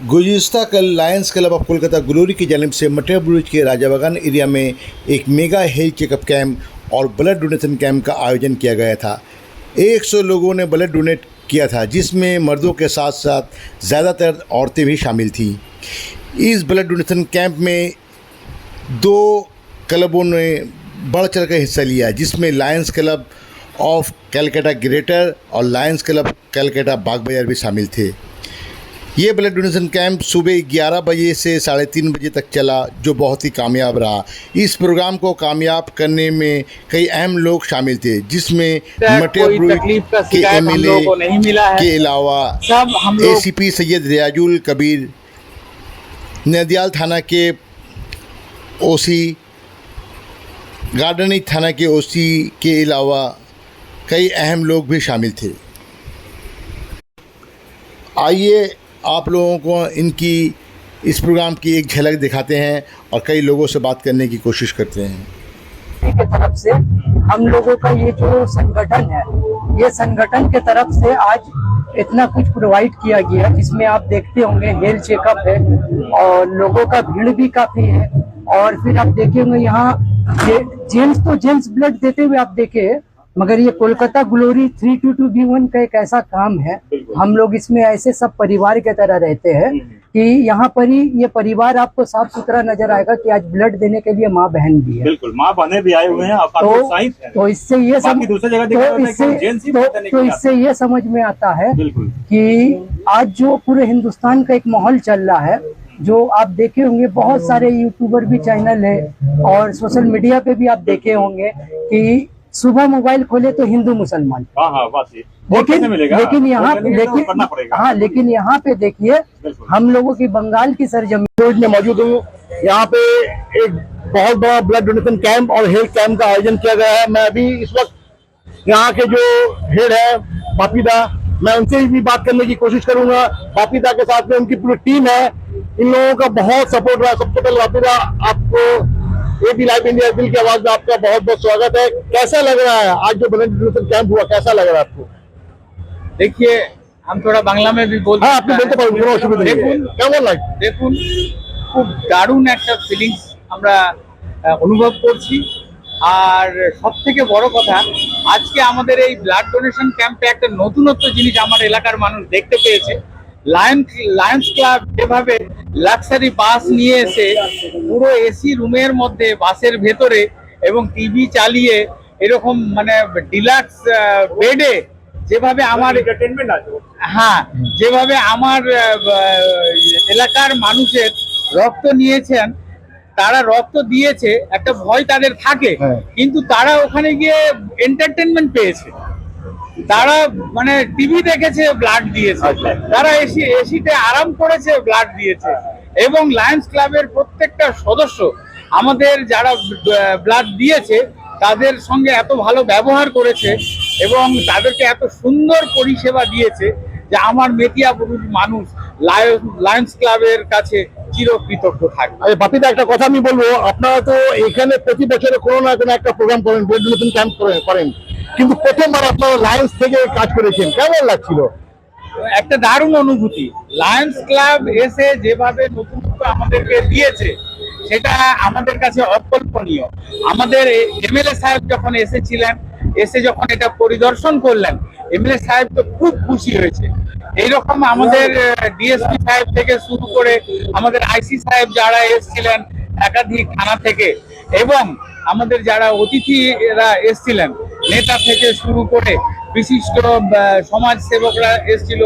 गुज़िश्ता कल Lions club of Kolkata glory की जानिब से मटिया बुरुज के राजा बागान एरिया में एक मेगा हेल्थ चेकअप कैंप और ब्लड डोनेशन कैंप का आयोजन किया गया था। 100 लोगों ने ब्लड डोनेट किया था, जिसमें मर्दों के साथ साथ ज़्यादातर औरतें भी शामिल थीं। इस ब्लड डोनेशन कैंप में 2 क्लबों ने बढ़ चढ़ कर हिस्सा लिया, जिसमें Lions club of Calcutta greater और लायंस क्लब कलकत्ता बाग बाजार भी शामिल थे। ये ब्लड डोनेशन कैंप सुबह 11 बजे से 3:30 बजे तक चला, जो बहुत ही कामयाब रहा। इस प्रोग्राम को कामयाब करने में कई अहम लोग शामिल थे, जिसमें मटिया बुरुज के एमएलए के अलावा एसीपी सैयद रियाजुल कबीर, नदियाल थाना के ओसी, गार्डनी थाना के ओसी के अलावा कई अहम लोग भी शामिल थे। आइए आप लोगों को इनकी इस प्रोग्राम की एक झलक दिखाते हैं और कई लोगों से बात करने की कोशिश करते हैं। की तरफ से हम लोगों का ये जो संगठन है, ये संगठन के तरफ से आज इतना कुछ प्रोवाइड किया गया, जिसमें आप देखते होंगे हेल्थ चेकअप है और लोगों का भीड़ भी काफी है। और फिर आप देखे होंगे यहाँ जेंट्स ब्लड देते हुए आप देखे, मगर ये कोलकाता ग्लोरी 322B1 का एक ऐसा काम है। हम लोग इसमें ऐसे सब परिवार के तरह रहते हैं कि यहाँ पर ही ये परिवार आपको साफ सुथरा नजर आएगा कि आज ब्लड देने के लिए माँ बहन भी है। बिल्कुल, माँ बहनें भी आए हुए हैं। तो इससे ये समझ में आता है कि आज जो पूरे हिंदुस्तान का एक माहौल चल रहा है, जो आप देखे होंगे बहुत सारे यूट्यूबर भी चैनल है और सोशल मीडिया पे भी आप देखे होंगे कि सुबह मोबाइल खोले तो हिंदू मुसलमान। लेकिन यहाँ पे देखिए, हम लोगों की बंगाल की सरजमीन में मौजूद हूँ। यहाँ पे एक बहुत बड़ा ब्लड डोनेशन कैंप और हेल्थ कैंप का आयोजन किया गया है। मैं अभी इस वक्त यहाँ के जो हेड है बापीदा, मैं उनसे भी बात करने की कोशिश करूंगा। बापीदा के साथ में उनकी पूरी टीम है, इन लोगों का बहुत सपोर्ट रहा। सबसे पहले बापीदा, आपको एबी लाइव इंडिया दिल की आवाज में आपका बहुत बहुत स्वागत है। कैसा लग रहा है आज जो ब्लड डोनेशन कैंप हुआ, कैसा लग रहा है आपको? देखिए, हम थोड़ा बांग्ला में भी बोलते हैं। আপনি বলতে পারেন, কোনো অসুবিধা নেই। কেমন লাগে? দেখুন, খুব দারুণ একটা ফিলিংস আমরা অনুভব করছি। আর সবথেকে বড় কথা, আজকে আমাদের এই ব্লাড ডোনেশন ক্যাম্পে একটা নতুনত্ব জিনিস আমার এলাকার মানুষ দেখতে পেয়েছে। লায়ন্স ক্লাব যেভাবে লাক্সারি বাস নিয়ে এসে পুরো এসি রুমের মধ্যে বাসের ভেতরে এবং টিভি চালিয়ে এরকম মানে ডিলাক্স বেডে যেভাবে যেভাবে আমার এলাকার মানুষের রক্ত নিয়েছেন, তারা রক্ত দিয়েছে, একটা ভয় তাদের থাকে, কিন্তু তারা ওখানে গিয়ে এন্টারটেনমেন্ট পেয়েছে। তারা মানে টিভি দেখেছে, ব্লাড দিয়েছে, তারা এসিতে আরাম করেছে, ব্লাড দিয়েছে। এবং লায়ন্স ক্লাবের প্রত্যেকটা সদস্য আমাদের যারা ব্লাড দিয়েছে তাদের সঙ্গে এত ভালো ব্যবহার করেছে এবং তাদেরকে এত সুন্দর পরিষেবা দিয়েছে যে আমার মেটিয়া বুরুজ মানুষ লায়ন্স ক্লাবের কাছে চিরকৃতজ্ঞ থাকবে। বাপিদা, একটা কথা আমি বলবো, আপনারা তো এখানে প্রতি বছরে কোনো না কোনো একটা প্রোগ্রাম করেন, ব্লাড ডোনেশন ক্যাম্প করেন, কিন্তু প্রথমবার আপনারা লায়ন্স থেকে কাজ করেছেন, কেমন লাগছিল? একটা দারুণ অনুভূতি। লায়ন্স ক্লাব এসে যেভাবে নতুনত্ব আমাদেরকে দিয়েছে সেটা আমাদের কাছে অকল্পনীয়। আমাদের এমএলএ সাহেব যখন এসেছিলেন, এসে যখন এটা পরিদর্শন করলেন, এমএলএ সাহেব তো খুব খুশি হয়েছে। এইরকম আমাদের ডিএসপি সাহেব থেকে শুরু করে আমাদের আইসি সাহেব যারা এসেছিলেন একাধিক থানা থেকে, এবং আমাদের যারা অতিথিরা এসেছিলেন, নেতা থেকে শুরু করে বিশিষ্ট সমাজ সেবকরা এসেছিল,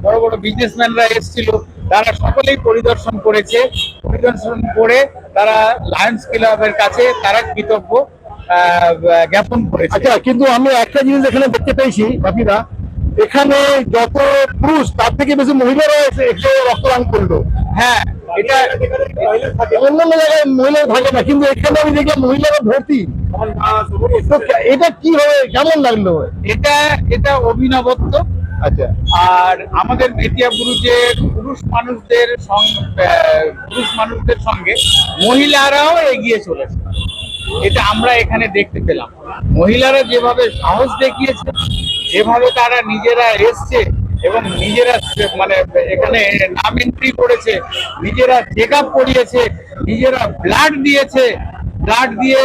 বড় বড় বিজনেসম্যানরা এসেছিল, তারা সকলেই পরিদর্শন করেছে। পরিদর্শন করে তারা লায়ন্স ক্লাবের কাছে তারা কৃতজ্ঞ জ্ঞাপন করেছে। আচ্ছা, কিন্তু আমি একটা জিনিস এখানে দেখতে পেয়েছি বাপিদা, এখানে যত পুরুষ তার থেকে বেশি মহিলারা এসে রক্তদান করলো। হ্যাঁ, এটা অন্যান্য জায়গায় মহিলা থাকে না, কিন্তু এখানে আমি দেখলাম মহিলারা ভর্তি। এটা কি হবে, কেমন লাগলো? এটা অভিনবত্ব। আচ্ছা, আর আমাদের মেটিয়া বুরুজের পুরুষ মানুষদের সঙ্গে মহিলারাও এগিয়ে চলেছে, এটা আমরা এখানে দেখতে পেলাম। মহিলারা যেভাবে সাহস দেখিয়েছে, যেভাবে তারা নিজেরা এসছে এবং নিজেরা মানে এখানে নাম এন্ট্রি করেছে, নিজেরা চেক আপ করিয়েছে, নিজেরা ব্লাড দিয়েছে, ব্লাড দিয়ে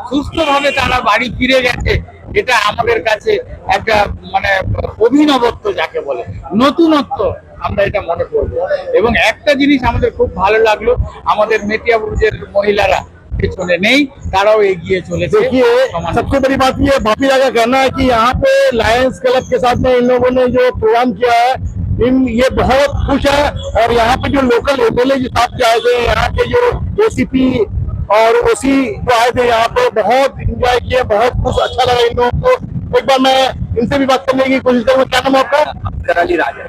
সুস্থভাবে তারা বাড়ি ফিরে গেছে। এটা আমাদের কাছে একটা মানে অভিনবত্ব যাকে বলে, নতুনত্ব আমরা এটা মনে করবো। এবং একটা জিনিস আমাদের খুব ভালো লাগলো, আমাদের মেটিয়াবুরুজের মহিলারা পেছনে নেই, তারাও এগিয়ে চলেছে। देखिए सबसे बड़ी बात ये भापीदा का कहना है कि यहाँ पे लायंस क्लब के साथ में इन लोगों ने जो प्रोग्राम किया है, ये बहुत खुश है। और यहाँ पे जो लोकल एमएलए जो साथ आए थे, यहाँ के जो एसीपी और ओसी जो आए थे, यहाँ पे बहुत एंजॉय किए, बहुत कुछ अच्छा लगा इन लोगों को। एक बार मैं इनसे भी बात करने की कोशिश करूँगा। क्या नाम है आपका? আলী রাজা।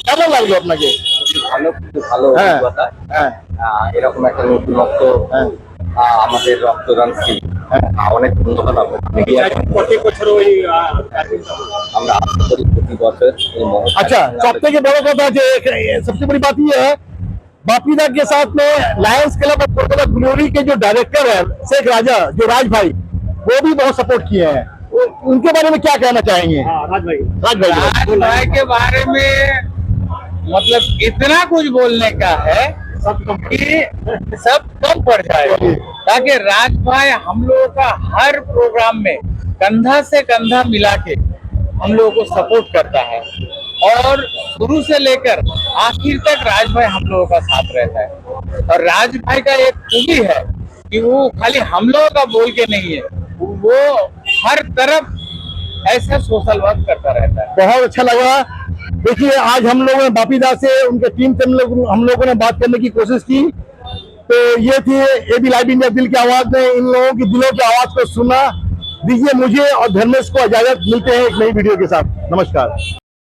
কেমন লাগলো আপনাকে? ভালো, খুব ভালো হ্যাঁ, অভিজ্ঞতা। হ্যাঁ, এরকম একটা নতুনত্ব হ্যাঁ, আমাদের রক্তদান শিবির। অনেক ধন্যবাদ আপনাকে। প্রত্যেক বছর ওই আমরা আশা করি প্রতি বছর এই মহৎ अच्छा কাজে सबसे के बड़ा बात है सबसे बड़ी बात ये है, बापीदा के साथ में Lions club of Kolkata glory के जो डायरेक्टर है शेख राजा, जो राज भाई, वो भी बहुत सपोर्ट किए हैं। उनके बारे में क्या कहना चाहेंगे? राज भाई राज भाई के बारे में मतलब इतना कुछ बोलने का है कि सब कम पड़ जाएगा, ताकि राज भाई हम लोगों का हर प्रोग्राम में कंधा से कंधा मिला के हम लोगों को सपोर्ट करता है, और शुरू से लेकर आखिर तक राज भाई हम लोगों का साथ रहता है। और राज भाई का एक खूबी है कि वो खाली हम लोगों का बोल के नहीं है, वो हर तरफ ऐसा सोशल वर्क करता रहता है। बहुत अच्छा लगा। देखिए आज हम लोगों ने बापीदा से उनके टीम से हम लोगों ने बात करने की कोशिश की, तो ये थी एबी लाइव इंडिया दिल की आवाज ने इन लोगों की दिलों की आवाज को सुना। दीजिए मुझे और धर्मेश को इजाजत, मिलते हैं एक नई वीडियो के साथ। नमस्कार।